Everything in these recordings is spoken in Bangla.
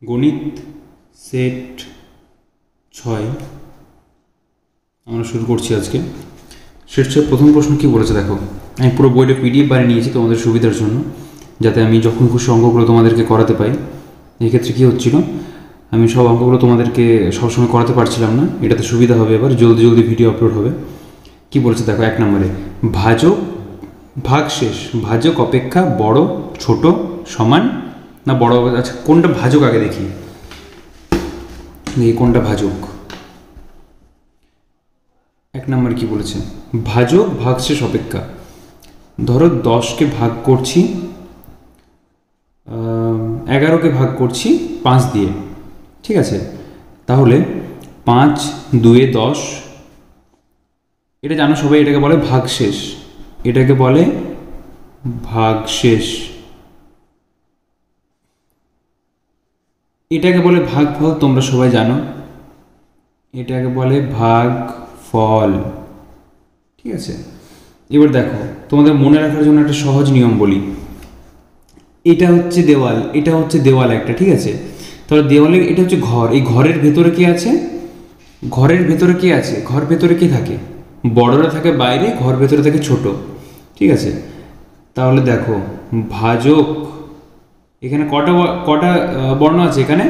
গণিত সেট 6 আমরা শুরু করছি আজকে। সেট 6 প্রথম প্রশ্ন কী বলেছে দেখো। আমি পুরো বইটা পিডিএফ বানিয়ে নিয়েছি তোমাদের সুবিধার জন্য, যাতে আমি যখন খুশি অঙ্কগুলো তোমাদেরকে করাতে পাই। এক্ষেত্রে কী হচ্ছিল, আমি সব অঙ্কগুলো তোমাদেরকে সবসময় করাতে পারছিলাম না, এটাতে সুবিধা হবে, এবার জলদি জলদি ভিডিও আপলোড হবে। কি বলেছে দেখো, 1 নম্বরে ভাজক ভাগশেষ ভাজক অপেক্ষা বড় ছোট সমান না বড়। আচ্ছা, কোনটা ভাজক আগে দেখি কোনটা ভাজক। 1 নম্বর কি বলেছে, ভাজক ভাগশেষ অপেক্ষা। ধরো 10কে ভাগ করছি 11কে ভাগ করছি 5 দিয়ে, ঠিক আছে। তাহলে 5 2 10, এটা জানো সবাই, এটাকে বলে ভাগশেষ, এটাকে বলে ভাগশেষ। এটাকে বলে ভাগফল, তোমরা সবাই জানো, এটাকে বলে ভাগফল, ঠিক আছে। এবার দেখো, তোমাদের মনে রাখার জন্য একটা সহজ নিয়ম বলি। এটা হচ্ছে দেওয়াল, এটা হচ্ছে দেওয়াল একটা, ঠিক আছে। তাহলে দেওয়ালের এটা হচ্ছে ঘর, এই ঘরের ভেতরে কি আছে, ঘরের ভেতরে কি আছে, ঘর ভেতরে কি থাকে, বড়রা থাকে বাইরে, ঘর ভেতরে থাকে ছোট, ঠিক আছে। তাহলে দেখো ভাজক, এখানে কটা কটা বর্ণ আছে, এখানে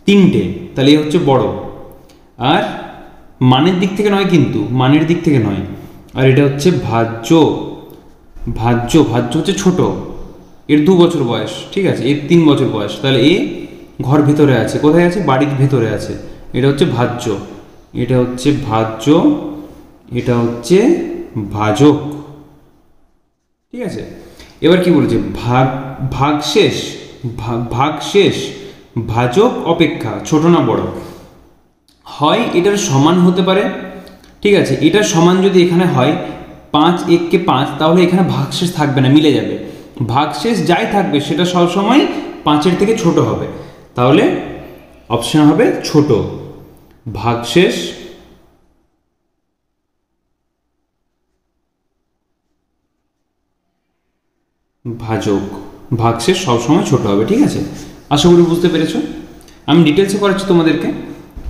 3টে, তাহলে এই হচ্ছে বড়। আর মানের দিক থেকে নয়, কিন্তু মানের দিক থেকে নয়। আর এটা হচ্ছে ভাজ্য, ভাজ্য ভাজ্য হচ্ছে ছোট, এর 2 বছর বয়স, ঠিক আছে, এর 3 বছর বয়স। তাহলে এ ঘর ভেতরে আছে, কোথায় আছে, বাড়ির ভেতরে আছে। এটা হচ্ছে ভাজ্য, এটা হচ্ছে ভাজ্য, এটা হচ্ছে ভাজক, ঠিক আছে। এবার কি বলেছে, ভাগশেষ ভাগশেষ ভাজক অপেক্ষা ছোট না বড়। হয় এটার সমান হতে পারে, ঠিক আছে, এটার সমান যদি এখানে হয় 5 1 5, তাহলে এখানে ভাগশেষ থাকবে না, মিলে যাবে। ভাগশেষ যাই থাকবে সেটা সবসময় 5-এর থেকে ছোট হবে, তাহলে অপশন হবে ছোট। ভাগশেষ ভাজক, ভাগশেষ সবসময় ছোট হবে, ঠিক আছে। আশা করি বুঝতে পেরেছো। আমি ডিটেলসে করাচ্ছি তোমাদেরকে,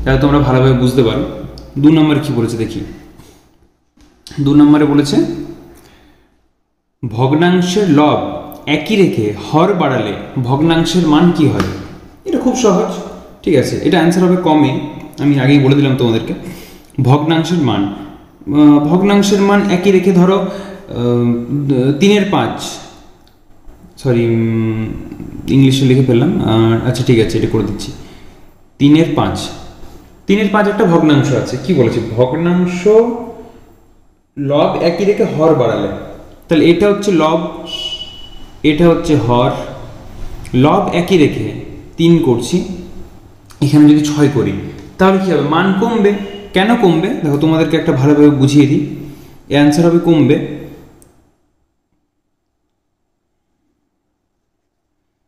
তাহলে তোমরা ভালোভাবে বুঝতে পারো। 2 নম্বরে কি বলেছে দেখি। 2 নম্বরে বলেছে ভগ্নাংশের লব একই রেখে হর বাড়ালে ভগ্নাংশের মান কি হয়। এটা খুব সহজ, ঠিক আছে। এটা অ্যান্সার হবে কমে, আমি আগেই বলে দিলাম তোমাদেরকে। ভগ্নাংশের মান, ভগ্নাংশের মান একই রেখে, ধরো 3-এর 5, সরি ইংলিশে লিখে ফেললাম, আচ্ছা ঠিক আছে, এটা করে দিচ্ছি। 3-এর 5, 3-এর 5 একটা ভগ্নাংশ আছে। কি বলেছে, ভগ্নাংশ লব একই রেখে হর বাড়ালে। তাহলে এটা হচ্ছে লব, এটা হচ্ছে হর। লব একই রেখে 3 করছি, এখানে যদি 6 করি, তাহলে কি হবে, মান কমবে। কেন কমবে দেখো, তোমাদেরকে একটা ভালোভাবে বুঝিয়ে দিই। অ্যান্সার হবে কমবে।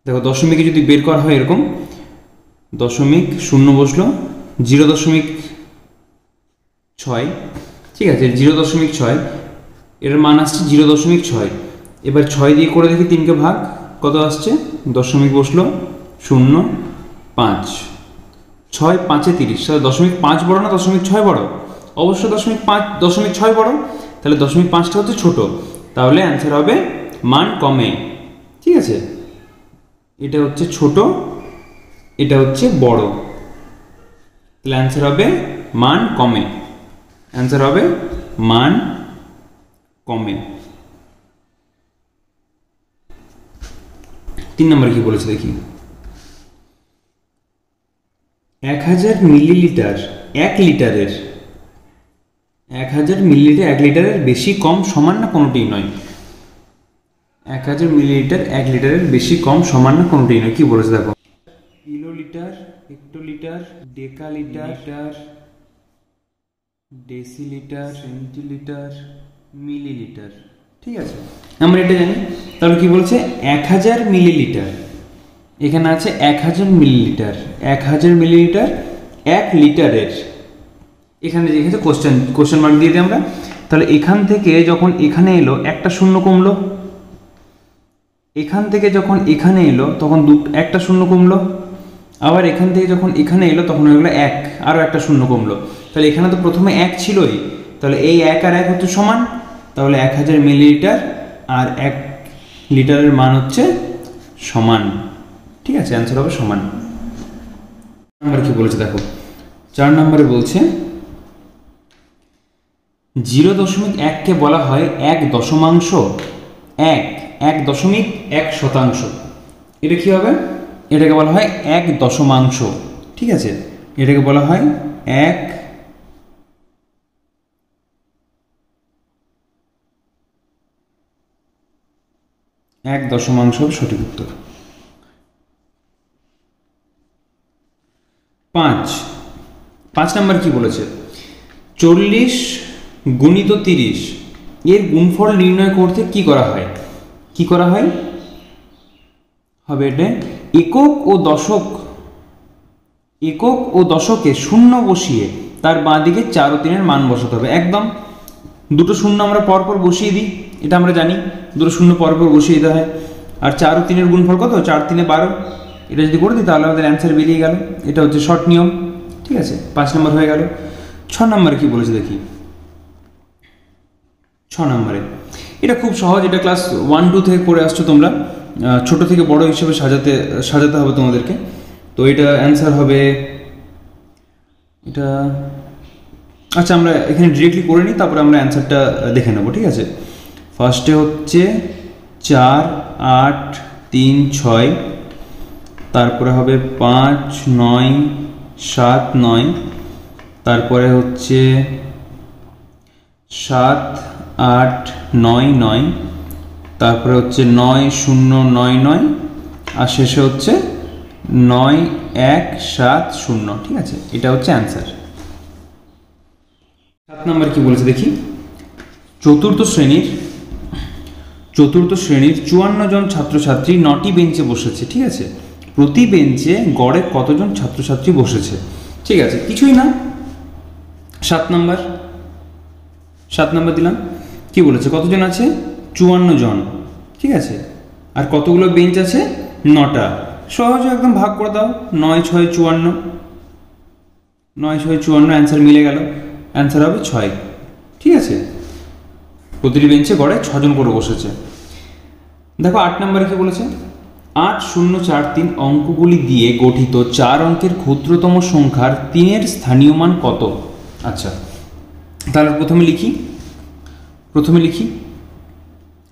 দেখো দশমিকে যদি বের করা হয় এরকম, দশমিক শূন্য বসলো, 0.6, ঠিক আছে, 0.6, এর মান আসছে 0.6। এবার 6 দিয়ে করে দেখি 3কে ভাগ, কত আসছে, দশমিক বসলো 0.5, 6 5-এ 30, তাহলে 0.5 বড় না 0.6 বড়, অবশ্য 0.6 বড়, তাহলে 0.5টা হচ্ছে ছোট, তাহলে অ্যান্সার হবে মান কমে, ঠিক আছে। এটা হচ্ছে ছোট, এটা হচ্ছে বড়, তাহলে অ্যান্সার হবে মান কমে, অ্যান্সার হবে মান কমে। 3 নম্বর কি বলেছে দেখি। 1000 মিলিলিটার 1 লিটারের, 1000 মিলিলিটার 1 লিটারের বেশি কম সমান না কোনোটিই নয়। 1000 মিলিলিটার 1 লিটারের বেশি কম সমান না কোনোটিই নয়। কি বলেছে দেখো, kilolitre, hectolitre, decalitre, decilitre, centilitre, millilitre, ঠিক আছে, আমরা এটা জানি। তাহলে কি বলছে, 1000 মিলিলিটার, এখানে আছে 1000 মিলিলিটার, 1000 মিলিলিটার 1 লিটারের, এখানে লিখেছে কোশ্চেন মার্ক দিয়ে দিই আমরা। তাহলে এখান থেকে যখন এখানে এলো একটা শূন্য কমলো, এখান থেকে যখন এখানে এলো তখন একটা শূন্য কমলো, আবার এখান থেকে যখন এখানে এলো তখন হয়ে গেলো 1, আরও একটা শূন্য কমলো। তাহলে এখানে তো প্রথমে 1 ছিলই, তাহলে এই 1 আর 1 হচ্ছে সমান, তাহলে 1000 মিলিলিটার আর 1 লিটারের মান হচ্ছে সমান। ঠিক আছে, অ্যান্সার হবে সমান। নাম্বার কি বলেছে দেখো, 4 নম্বরে বলছে 0.1কে বলা হয় 1.1 এটা কি হবে? এটাকে বলা হয় 1 ঠিক আছে, এটাকে বলা হয় 1 সঠিক উত্তর। 5 নম্বর কি বলেছে, 40 গুণিত 30 এর গুণফল নির্ণয় করতে কি করা হয়? কি করা হয় হবে এটা একক ও দশকে শূন্য বসিয়ে তার বাঁ দিকে 4 ও 3-এর মান বসাতে হবে। একদম দুটো শূন্য আমরা পরপর বসিয়ে দিই, এটা আমরা জানি, দুটো শূন্য পরপর বসিয়ে দিতে হয়। আর 4 ও 3-এর গুণফল কত? 4 3 12, এটা যদি করে দিই তাহলে আমাদের অ্যান্সার বেরিয়ে গেল। এটা হচ্ছে শর্ট নিয়ম। ঠিক আছে, 5 নম্বর হয়ে গেল। 6 নম্বরে কি বলেছে দেখি। 6 নম্বরে এটা খুব সহজ, এটা ক্লাস 1-2 থেকে করে আসছো তোমরা, ছোট থেকে বড় হিসেবে সাজাতে হবে তোমাদেরকে। তো এটা অ্যান্সার হবে এটা, আচ্ছা আমরা এখানে ডিরেক্টলি করে নিই, তারপরে আমরা অ্যান্সারটা দেখে নেবো। ঠিক আছে, ফার্স্টে হচ্ছে 4 8 3 6, তারপরে হবে 5 9 7 9, তারপরে হচ্ছে 7 8 9 9, তারপরে হচ্ছে 9 0 9 9, আর শেষে হচ্ছে 9 1 7 0। ঠিক আছে, এটা হচ্ছে অ্যান্সার। 7 নম্বর কি বলেছে দেখি, চতুর্থ শ্রেণীর 54 জন ছাত্রছাত্রী 9টি বেঞ্চে বসেছে। ঠিক আছে, প্রতি বেঞ্চে গড়ে কতজন ছাত্রছাত্রী বসেছে? ঠিক আছে, কিছুই না, 7 নম্বর দিলাম। কি বলেছে, কতজন আছে? 54 জন। ঠিক আছে, আর কতগুলো বেঞ্চ আছে? 9টা। সহজে একদম ভাগ করে দাও, 9 6 54, 9 6 54, অ্যান্সার মিলে গেল, অ্যান্সার হবে 6। ঠিক আছে, প্রতিটি বেঞ্চে গড়ে 6 জন করে বসেছে। দেখো 8 নম্বরে কি বলেছে, 8 0 4 3 অঙ্কগুলি দিয়ে গঠিত 4 অঙ্কের ক্ষুদ্রতম সংখ্যার 3-এর স্থানীয় মান কত? আচ্ছা, তাহলে প্রথমে লিখি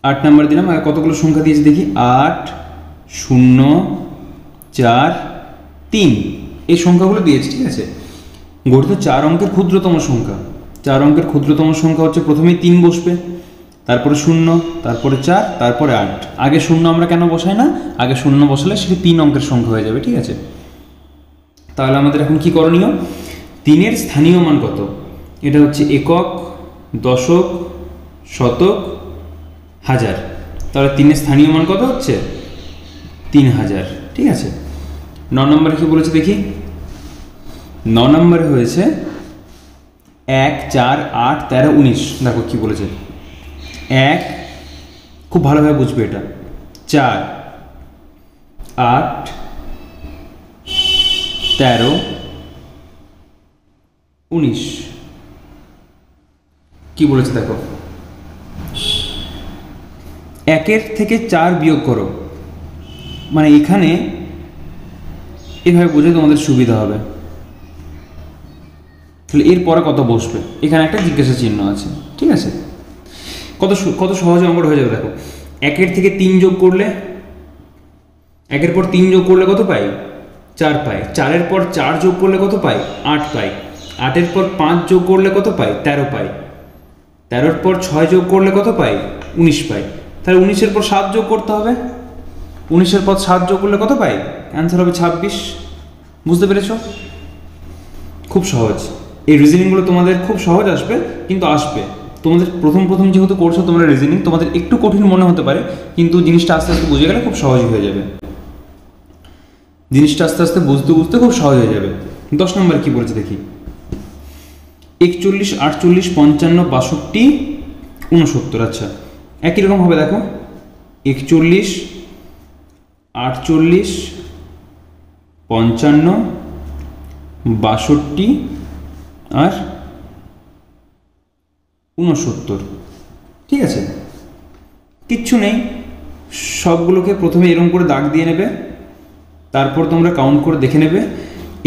8 নাম্বার দিলাম, আর কতগুলো সংখ্যা দিয়েছে দেখি, 8 0 4 3 এই সংখ্যাগুলো দিয়েছে। ঠিক আছে, গঠিত 4 অঙ্কের ক্ষুদ্রতম সংখ্যা। 4 অঙ্কের ক্ষুদ্রতম সংখ্যা হচ্ছে প্রথমে 3 বসবে, তারপরে 0, তারপরে 4, তারপরে 8। আগে 0 আমরা কেন বসাই না? আগে 0 বসালে সেটি 3 অঙ্কের সংখ্যা হয়ে যাবে। ঠিক আছে, তাহলে আমাদের এখন কি করণীয়? 3-এর স্থানীয় মান কত? এটা হচ্ছে একক, দশক, শতক, হাজার। তাহলে 3-এর স্থানীয় মান কত হচ্ছে? 3000। ঠিক আছে, 9 নম্বরে কি বলেছে দেখি। 9 নম্বরে হয়েছে 1 4 8 13 19। দেখো কি বলেছে, 1, খুব ভালোভাবে বুঝবে এটা, 4 8 13 19। কি বলেছে দেখো, 1-এর থেকে 4 বিয়োগ করো, মানে এখানে এভাবে বুঝে তোমাদের সুবিধা হবে। তাহলে এরপরে কত বসবে, এখানে একটা জিজ্ঞাসা চিহ্ন আছে। ঠিক আছে, কত সহজে অঙ্কটা হয়ে যাবে। দেখো 1-এর থেকে 3 যোগ করলে, 1-এর পর 3 যোগ করলে কত পাই? 4 পাই। 4-এর পর 4 যোগ করলে কত পাই? 8 পাই। 8-এর পর 5 যোগ করলে কত পাই? 13 পাই। 13-এর পর 6 যোগ করলে কত পাই? 19 পাই। তাহলে 19-এর পর 7 যোগ করতে হবে, 19-এর পর 7 যোগ করলে কত পাই? অ্যান্সার হবে 26। বুঝতে পেরেছ? খুব সহজ। এই রিজনিংগুলো তোমাদের খুব সহজ আসবে, কিন্তু আসবে তোমাদের প্রথম যেহেতু করছো তোমরা রিজনিং, তোমাদের একটু কঠিন মনে হতে পারে, কিন্তু জিনিসটা আস্তে আস্তে বুঝে গেলে খুব সহজই হয়ে যাবে। জিনিসটা আস্তে আস্তে বুঝতে খুব সহজ হয়ে যাবে। 10 নম্বর কি বলেছে দেখি, 41 48 55 62 69। আচ্ছা, একই রকম হবে। দেখো 41 48 55, 62 আর 69। ঠিক আছে, কিচ্ছু নেই, সবগুলোকে প্রথমে এরকম করে দাগ দিয়ে নেবে, তারপর তোমরা কাউন্ট করে দেখে নেবে।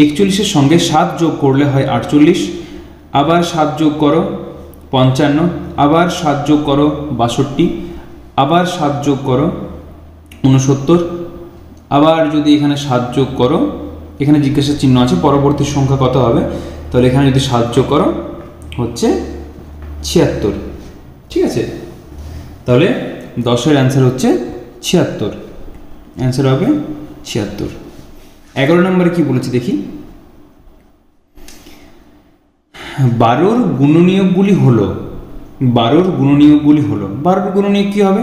41-এর সঙ্গে 7 যোগ করলে হয় 48, আবার 7 যোগ করো 55, আবার 7 যোগ করো 62, আবার 7 যোগ করো 69, আবার যদি এখানে 7 যোগ করো, এখানে জিজ্ঞাসা চিহ্ন আছে, পরবর্তী সংখ্যা কত হবে, তাহলে এখানে যদি 7 যোগ করো হচ্ছে 76। ঠিক আছে, তাহলে 10-এর অ্যান্সার হচ্ছে 76, অ্যান্সার হবে 76। 11 নম্বরে কি বলেছে দেখি, 12-র গুণনীয়কগুলি হলো, 12-র গুণনীয়কগুলি হলো, 12-র গুণনীয়ক কি হবে?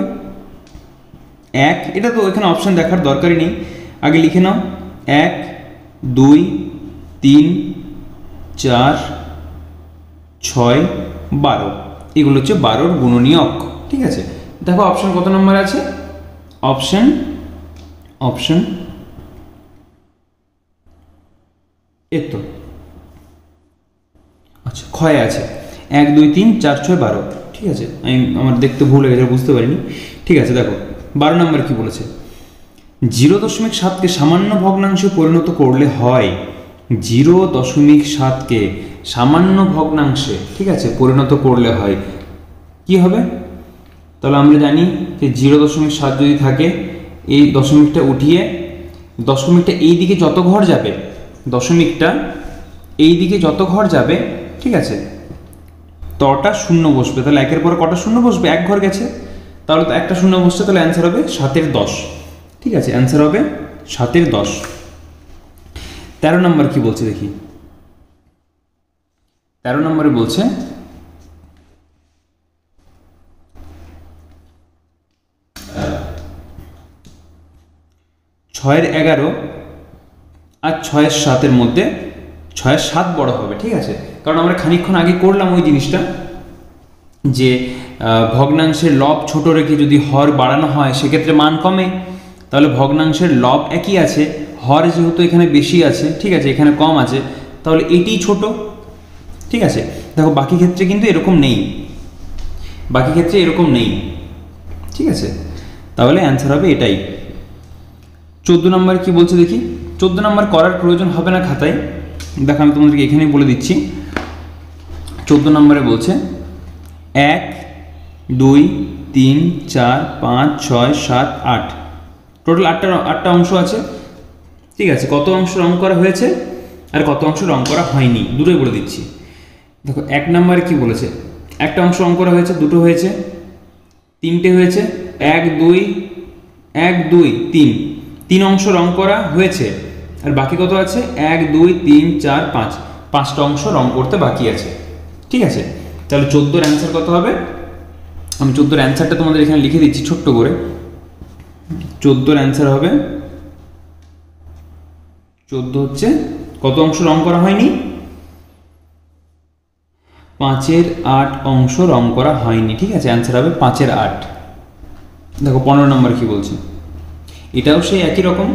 1, এটা তো এখানে অপশন দেখার দরকারই নেই, আগে লিখে নাও। 1, 2, 3, 4, 6, 12, এগুলো হচ্ছে 12-র গুণনীয়ক। ঠিক আছে, দেখো অপশন কত নম্বর আছে, অপশন এর তো আচ্ছা ক্ষয় আছে 1, 2, 3, 4, 6, 12। ঠিক আছে, আমার দেখতে ভুল হয়ে গেছে, বুঝতে পারিনি। ঠিক আছে, দেখো 12 নম্বর কি বলেছে, 0.7কে সামান্য ভগ্নাংশে পরিণত করলে হয়, 0.7কে সামান্য ভগ্নাংশে, ঠিক আছে, পরিণত করলে হয় কি হবে? তাহলে আমরা জানি যে 0.7 যদি থাকে, এই দশমিকটা উঠিয়ে, দশমিকটা এই দিকে যত ঘর যাবে, দশমিকটা এই দিকে যত ঘর যাবে, ঠিক আছে, তটা শূন্য বসবে। তাহলে 1-এর পরে কটা শূন্য বসবে? 1 ঘর গেছে, তাহলে তো একটা শূন্য বসছে, তাহলে অ্যান্সার হবে 7/10। ঠিক আছে, অ্যান্সার হবে 7/10। 13 নম্বর কি বলছে দেখি, 13 নম্বরে বলছে 6/11 আর 6/7 মধ্যে 6/7 বড় হবে। ঠিক আছে, কারণ আমরা খানিকক্ষণ আগে করলাম ওই জিনিসটা, যে ভগ্নাংশের লব ছোট রেখে যদি হর বাড়ানো হয় সেক্ষেত্রে মান কমে, তাহলে ভগ্নাংশের লব একই আছে, হর যেহেতু এখানে বেশি আছে, ঠিক আছে, এখানে কম আছে, তাহলে এটিই ছোট। ঠিক আছে, দেখো বাকি ক্ষেত্রে কিন্তু এরকম নেই, বাকি ক্ষেত্রে এরকম নেই। ঠিক আছে, তাহলে অ্যান্সার হবে এটাই। 14 নম্বর কি বলছে দেখি, 14 নম্বর করার প্রয়োজন হবে না খাতায়, দেখো আমি তোমাদেরকে এখানেই বলে দিচ্ছি। 14 নম্বরে বলছে 1, 2, 3, 4, 5, 6, 7, 8, টোটাল 8টা অংশ আছে। ঠিক আছে, কত অংশ রং করা হয়েছে আর কত অংশ রং করা হয়নি দুটোই বলে দিচ্ছি। দেখো 1 নম্বরে কি বলেছে, একটা অংশ রং করা হয়েছে, দুটো হয়েছে, 3টে হয়েছে, 1, 2, 3 অংশ রং করা হয়েছে, আর বাকি কত আছে? 1, 2, 3, 4, 5, 5টা অংশ রং করতে বাকি আছে। ঠিক আছে, তাহলে 14-র অ্যান্সার কত হবে? আমি 14-র অ্যান্সারটা তোমাদের এখানে লিখে দিচ্ছি ছোট্ট করে। 14-র অ্যান্সার হবে, 14 হচ্ছে কত অংশ রং করা হয়নি? 5/8 অংশ রং করা হয়নি। ঠিক আছে, অ্যান্সার হবে 5/8। দেখো 15 নম্বর কি বলছে, এটাও সেই একই রকম,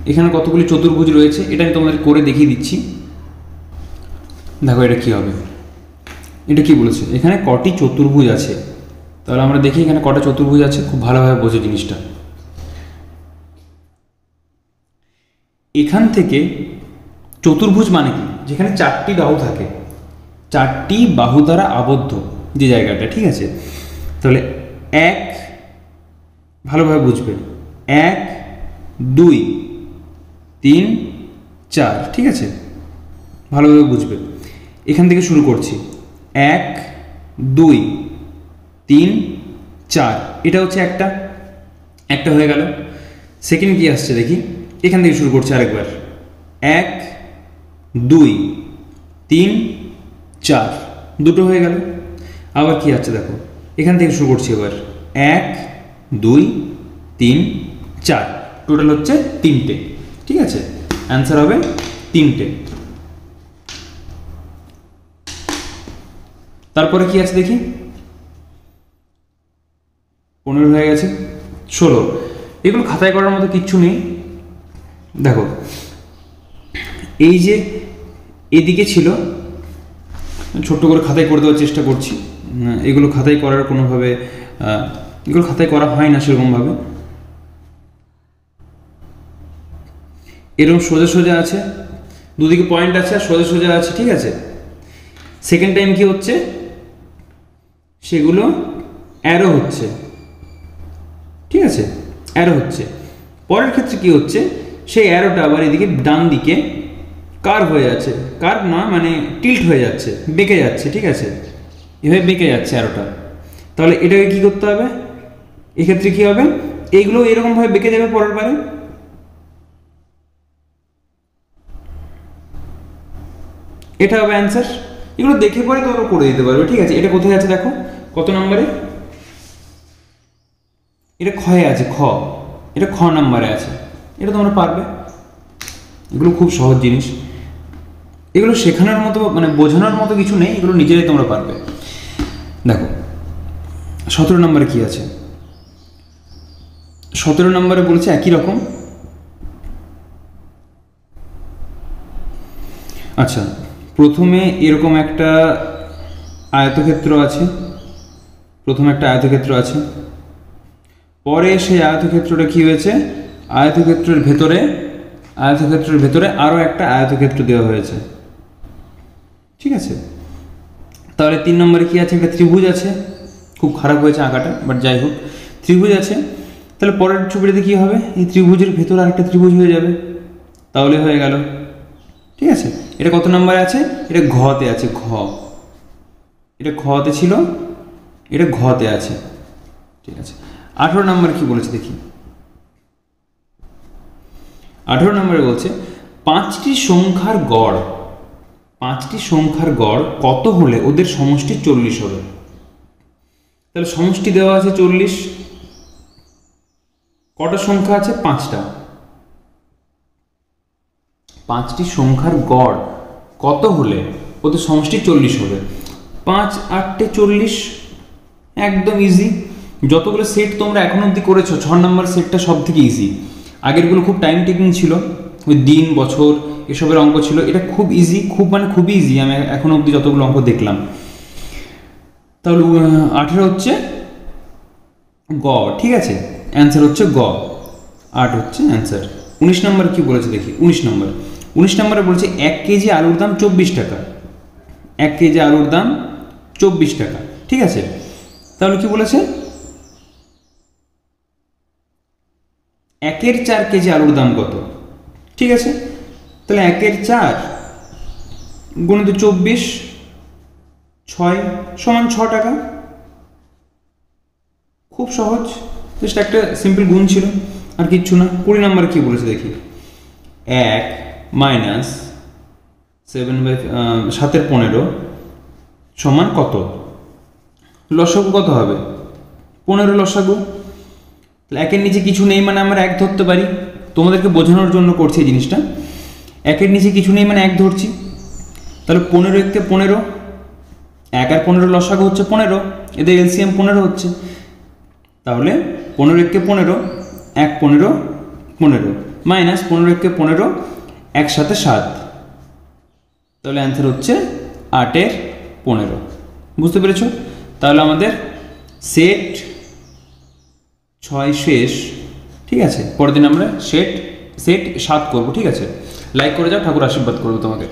এখানে কতগুলি চতুর্ভুজ রয়েছে, এটা আমি তোমাদের করে দেখিয়ে দিচ্ছি। দেখো এটা কি হবে, এটা কি বলেছে, এখানে কটি চতুর্ভুজ আছে, তাহলে আমরা দেখি এখানে কটা চতুর্ভুজ আছে, খুব ভালোভাবে বোঝো জিনিসটা। এখান থেকে চতুর্ভুজ মানে কি, যেখানে 4টি বাহু থাকে, 4টি বাহু দ্বারা আবদ্ধ যে জায়গাটা। ঠিক আছে, তাহলে 1, ভালোভাবে বুঝবে, 1, 2, 3, 4। ঠিক আছে, ভালোভাবে বুঝবে, এখান থেকে শুরু করছি, 1, 2, 3, 4, এটা হচ্ছে একটা হয়ে গেল। সেকেন্ড কি আসছে দেখি, এখান থেকে শুরু করছি আরেকবার, 1, 2, 3, 4, দুটো হয়ে গেল। আবার কি আছে দেখো, এখান থেকে শুরু করছি এবার, 1, 2, 3, 4, টোটাল হচ্ছে 3টে। ঠিক আছে, অ্যান্সার হবে 3টে। তারপরে কি আছে দেখি, 15 হয়ে গেছে, 16। এগুলো খাতায় করার মতো কিচ্ছু নেই, দেখো এই যে এদিকে ছিল, ছোট্ট করে খাতায় করে দেওয়ার চেষ্টা করছি, এগুলো খাতায় করার কোনোভাবে এগুলো খাতায় করা হয় না সেরকমভাবে। এরকম সোজা সোজা আছে, দুদিকে পয়েন্ট আছে আর সোজা সোজা আছে, ঠিক আছে। সেকেন্ড টাইম কি হচ্ছে, সেগুলো অ্যারো হচ্ছে, ঠিক আছে, অ্যারো হচ্ছে। পরের ক্ষেত্রে কি হচ্ছে, সেই অ্যারোটা আবার এদিকে ডান দিকে কার্ভ হয়ে যাচ্ছে, কার্ভ না মানে টিল্ট হয়ে যাচ্ছে, বেঁকে যাচ্ছে, ঠিক আছে, এভাবে বেঁকে যাচ্ছে অ্যারোটা। তাহলে এটাকে কি করতে হবে, এক্ষেত্রে কি হবে, এইগুলো এরকমভাবে বেঁকে যাবে পরের বারে। এটা হবে অ্যান্সার। এগুলো দেখে পরে তোমরা করে দিতে পারবে, ঠিক আছে। এটা কোথায় আছে দেখো, কত নম্বরে, এটা খয়ে আছে, খ, এটা খ নম্বরে আছে, এটা তোমরা পারবে। এগুলো খুব সহজ জিনিস, এগুলো শেখানোর মতো মানে বোঝানোর মতো কিছু নেই, এগুলো নিজেরাই তোমরা পারবে। দেখো 17 নম্বরে কি আছে, 17 নম্বরে বলেছে একই রকম। আচ্ছা, প্রথমে এরকম একটা আয়তক্ষেত্র আছে, প্রথমে একটা আয়তক্ষেত্র আছে, পরে সেই আয়তক্ষেত্রটা কি হয়েছে, আয়তক্ষেত্রের ভেতরে আরও একটা আয়তক্ষেত্র দেওয়া হয়েছে, ঠিক আছে। তাহলে 3 নম্বরে কি আছে, একটা ত্রিভুজ আছে, খুব খারাপ হয়েছে আঁকাটা, বাট যাই হোক, ত্রিভুজ আছে। তাহলে পরের ছবিটাতে কি হবে, এই ত্রিভুজের ভেতরে আরেকটা ত্রিভুজ হয়ে যাবে, তাহলে হয়ে গেল, ঠিক আছে। এটা কত নম্বরে আছে, এটা ঘতে আছে, ঘ, এটা খতে ছিল, এটা ঘতে আছে, ঠিক আছে। 18 নম্বরে কি বলেছে দেখি, 18 নম্বরে বলছে 5টি সংখ্যার গড়, 5টি সংখ্যার গড় কত হলে ওদের সমষ্টি 40 হবে। তাহলে সমষ্টি দেওয়া আছে 40, কটা সংখ্যা আছে, 5টা, 5টি সংখ্যার গড় কত হলে ওদের সমষ্টি 40 হবে। 5 8 40, একদম ইজি। যতগুলো সেট তোমরা এখন অবধি করেছো, 6 নম্বর সেটটা সব থেকে ইজি, আগেরগুলো খুব টাইম টেকিং ছিল, ওই দিন বছর এসবের অঙ্ক ছিল, এটা খুব ইজি, খুব মানে খুবই ইজি, আমি এখন অবধি যতগুলো অঙ্ক দেখলাম। তাহলে 18 হচ্ছে গ, ঠিক আছে, অ্যান্সার হচ্ছে গ, 8 হচ্ছে অ্যান্সার। 19 নম্বর কি বলেছে দেখি, 19 নম্বরে বলছে 1 কেজি আলুর দাম 24 টাকা, 1 কেজি আলুর দাম 24 টাকা, ঠিক আছে। তাহলে কি বলেছে, 1-এর 4 কেজি আলুর দাম কত, ঠিক আছে। তাহলে 1-এর 4 গুণিত 24, 6 সমান 6 টাকা, খুব সহজ, জাস্ট একটা সিম্পল গুণ ছিল, আর কিচ্ছু না। 20 নম্বরে কি বলেছে দেখি, 1 মাইনাস 7/15 সমান কত, লসাগু কত হবে, 15 লসাগু। তাহলে 1-এর নিচে কিছু নেই মানে আমরা 1 ধরতে পারি, তোমাদেরকে বোঝানোর জন্য করছি এই জিনিসটা। 1-এর নিচে কিছু নেই মানে 1 ধরছি, তাহলে 15 × 15, 1 আর 15 লসাগু হচ্ছে 15, এদের এলসিএম 15 হচ্ছে। তাহলে 15 × 15, 1 15 15 মাইনাস 15 × 15 একসাথে 7, তাহলে অ্যান্সার হচ্ছে 8-এর 15। বুঝতে পেরেছ? তাহলে আমাদের সেট 6 শেষ, ঠিক আছে। পরের দিন আমরা সেট 7 করবো, ঠিক আছে। লাইক করে যাও, ঠাকুর আশীর্বাদ করবো তোমাকে।